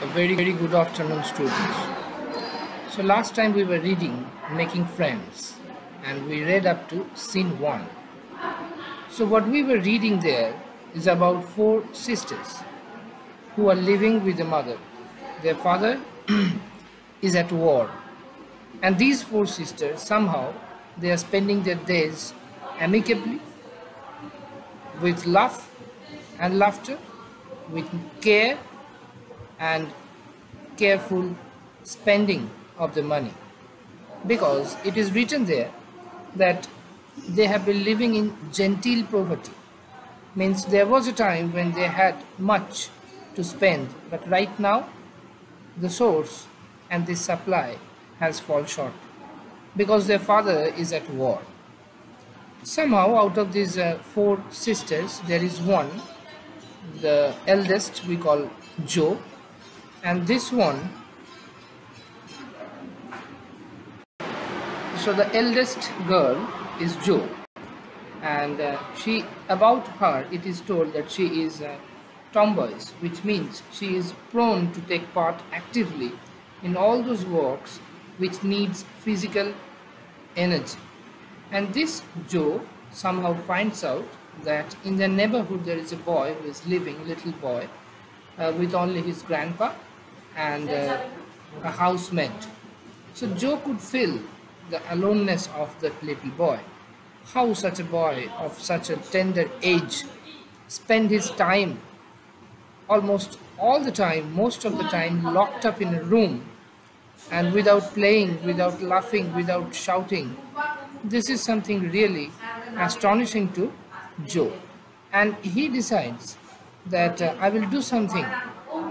A very good afternoon, students. So last time we were reading Making Friends and we read up to scene 1. So what we were reading there is about four sisters who are living with a mother. Their father is at war, and these four sisters somehow they are spending their days amicably with laugh and laughter, with care and careful spending of the money, because it is written there that they have been living in genteel poverty. Means there was a time when they had much to spend, but right now the source and the supply has fallen short because their father is at war. Somehow out of these four sisters there is one, the eldest we call Jo, and this one, so the eldest girl is Jo, and she, about her it is told that she is tomboyish, which means she is prone to take part actively in all those works which needs physical energy. And this Jo somehow finds out that in their neighborhood there is a boy who is living, little boy, with only his grandpa and a housemaid. So Jo could feel the aloneness of that little boy. How such a boy of such a tender age spend his time, almost all the time, most of the time, locked up in a room and without playing, without laughing, without shouting. This is something really astonishing to Jo. And he decides that I will do something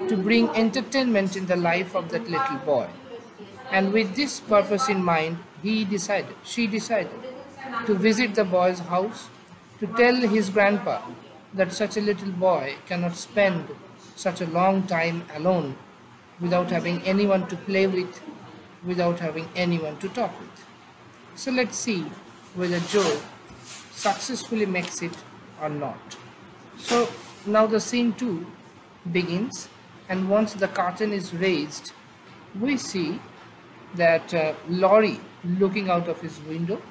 to bring entertainment in the life of that little boy. And with this purpose in mind, she decided to visit the boy's house, to tell his grandpa that such a little boy cannot spend such a long time alone without having anyone to play with, without having anyone to talk with. So let's see whether Jo successfully makes it or not. So now the scene 2 begins, and once the curtain is raised, we see that Laurie looking out of his window.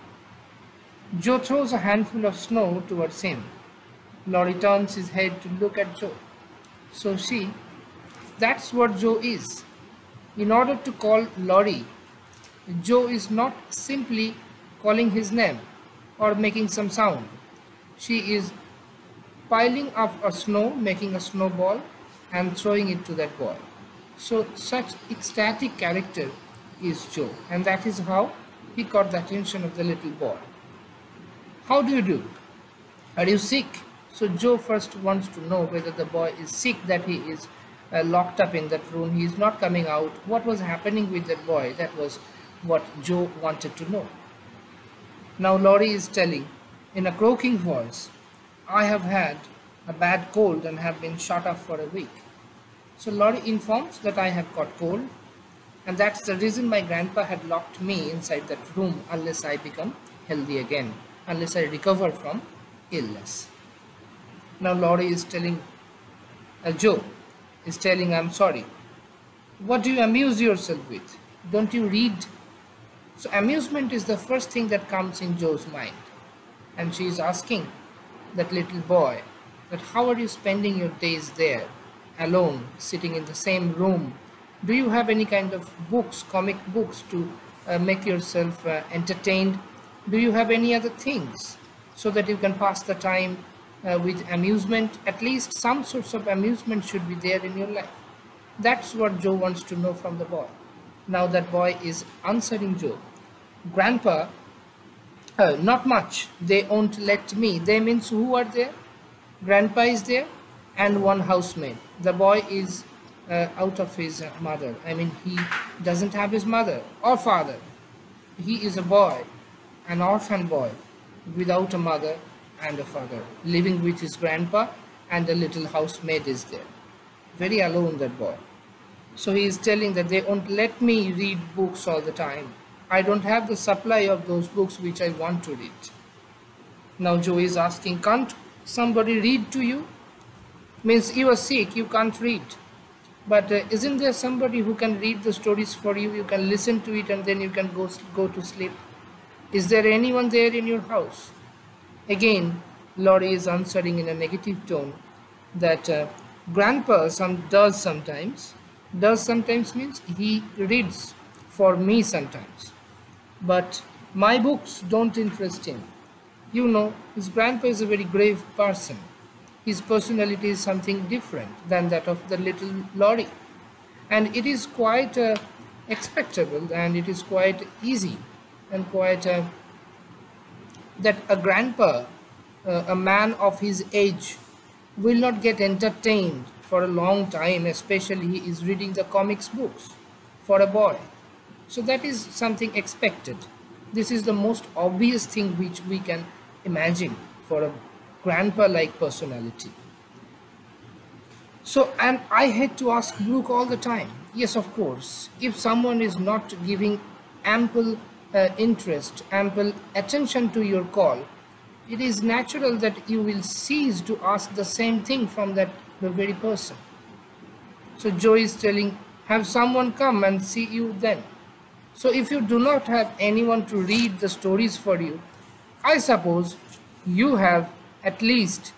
Jo throws a handful of snow towards him. Laurie turns his head to look at Jo. So that's what Jo is. In order to call Laurie, Jo is not simply calling his name or making some sound. She is piling up a snow, making a snowball and throwing it to that boy. So such ecstatic character is Jo, and that is how he caught the attention of the little boy. How do you do? Are you sick? So Jo first wants to know whether the boy is sick, that he is locked up in that room, he is not coming out. What was happening with that boy? That was what Jo wanted to know. Now Laurie is telling in a croaking voice, I have had a bad cold and have been shut up for a week. So Laurie informs that I have got cold, and that's the reason my grandpa had locked me inside that room unless I become healthy again, unless I recover from illness. Now Laurie is telling, Jo is telling, I'm sorry. What do you amuse yourself with? Don't you read? So amusement is the first thing that comes in Jo's mind. And she is asking that little boy that how are you spending your days there, alone, sitting in the same room? Do you have any kind of books, comic books to make yourself entertained? Do you have any other things so that you can pass the time with amusement? At least some sorts of amusement should be there in your life. That's what Jo wants to know from the boy. Now that boy is answering Jo, Grandpa, not much. They won't let me. They means who are there? Grandpa is there and one housemaid. The boy is out of his mother. I mean, he doesn't have his mother or father. He is a boy, an orphan boy, without a mother and a father, living with his grandpa, and a little housemaid is there. Very alone, that boy. So he is telling that they won't let me read books all the time. I don't have the supply of those books which I want to read. Now Jo is asking, can't somebody read to you? Means you are sick, you can't read. But isn't there somebody who can read the stories for you? You can listen to it and then you can go to sleep. Is there anyone there in your house? Again, Laurie is answering in a negative tone that Grandpa does sometimes. Does sometimes means he reads for me sometimes. But my books don't interest him. You know, his grandpa is a very grave person. His personality is something different than that of the little Laurie. And it is quite expectable, and it is quite easy and quite that a grandpa, a man of his age, will not get entertained for a long time, especially he is reading the comics books for a boy. So that is something expected. This is the most obvious thing which we can imagine for a grandpa like personality. So, and I had to ask Brooke all the time. Yes, of course. If someone is not giving ample interest, ample attention to your call, it is natural that you will cease to ask the same thing from that the very person. So Joe is telling, have someone come and see you then. So if you do not have anyone to read the stories for you, I suppose you have at least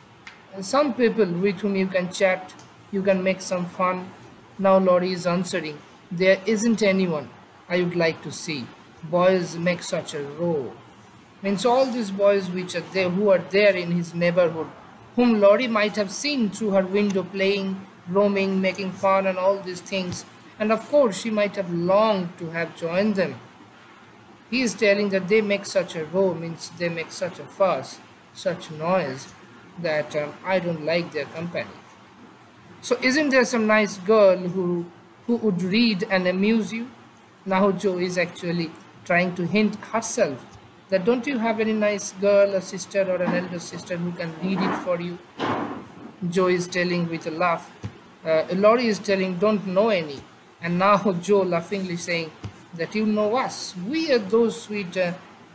some people with whom you can chat, you can make some fun. Now Laurie is answering, there isn't anyone I would like to see. Boys make such a row. Means all these boys which are there, who are there in his neighborhood, whom Laurie might have seen through her window playing, roaming, making fun and all these things. And of course she might have longed to have joined them. He is telling that they make such a row, means they make such a fuss, such noise, that I don't like their company. So isn't there some nice girl who would read and amuse you? Now Joe is actually trying to hint herself that don't you have any nice girl, a sister or an elder sister who can read it for you? Joe is telling with a laugh. Laurie is telling don't know any. And now Joe laughingly saying that you know us. We are those sweet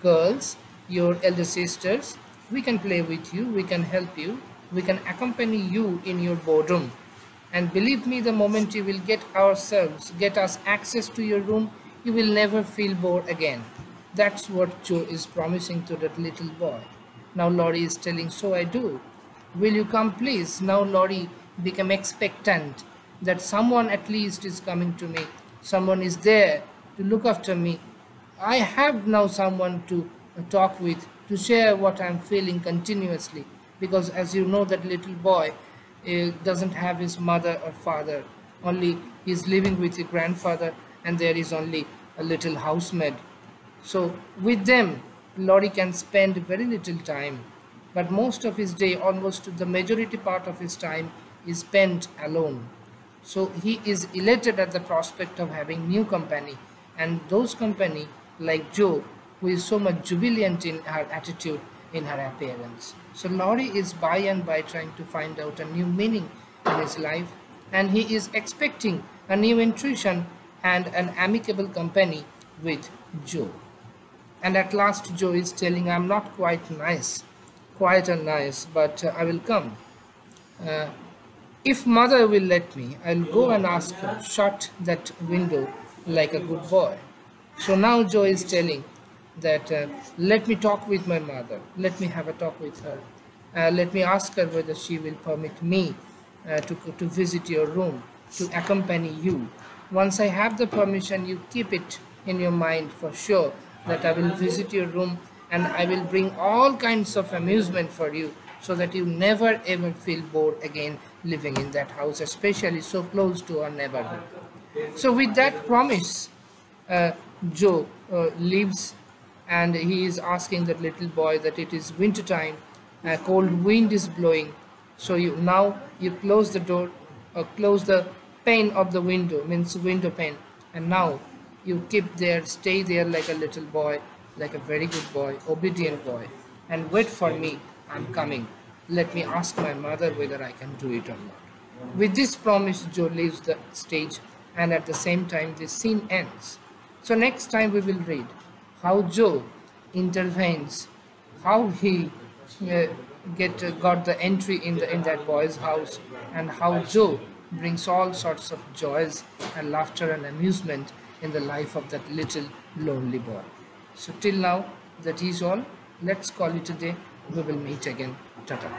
girls, your elder sisters. We can play with you, we can help you, we can accompany you in your boredom. And believe me, the moment you will get us access to your room, you will never feel bored again. That's what Joe is promising to that little boy. Now Laurie is telling, so I do. Will you come please? Now Laurie became expectant that someone at least is coming to me. Someone is there to look after me. I have now someone to talk with, to share what I'm feeling continuously. Because as you know, that little boy doesn't have his mother or father. Only he's living with his grandfather, and there is only a little housemaid. So with them, Laurie can spend very little time, but most of his day, almost the majority part of his time, is spent alone. So he is elated at the prospect of having new company, and those company like Joe, who is so much jubilant in her attitude, in her appearance. So Laurie is by and by trying to find out a new meaning in his life, and he is expecting a new intuition and an amicable company with Joe. And at last Joe is telling, I'm not quite nice, but I will come. Uh, if mother will let me, I'll go and ask her, shut that window like a good boy. So now Joe is telling that let me talk with my mother, let me have a talk with her. Let me ask her whether she will permit me to visit your room, to accompany you. Once I have the permission, you keep it in your mind for sure that I will visit your room and I will bring all kinds of amusement for you so that you never ever feel bored again living in that house, especially so close to our neighborhood. So with that promise, Joe leaves, and he is asking that little boy that it is winter time, cold wind is blowing. So now you close the door, or close the pane of the window, means window pane, and now you keep there, stay there like a little boy, like a very good boy, obedient boy, and wait for me, I'm coming. Let me ask my mother whether I can do it or not. With this promise, Joe leaves the stage, and at the same time this scene ends. So next time we will read how Joe intervenes, how he got the entry in that boy's house, and how Joe brings all sorts of joys and laughter and amusement in the life of that little lonely boy. So, till now, that is all. Let's call it a day. We will meet again. Tata.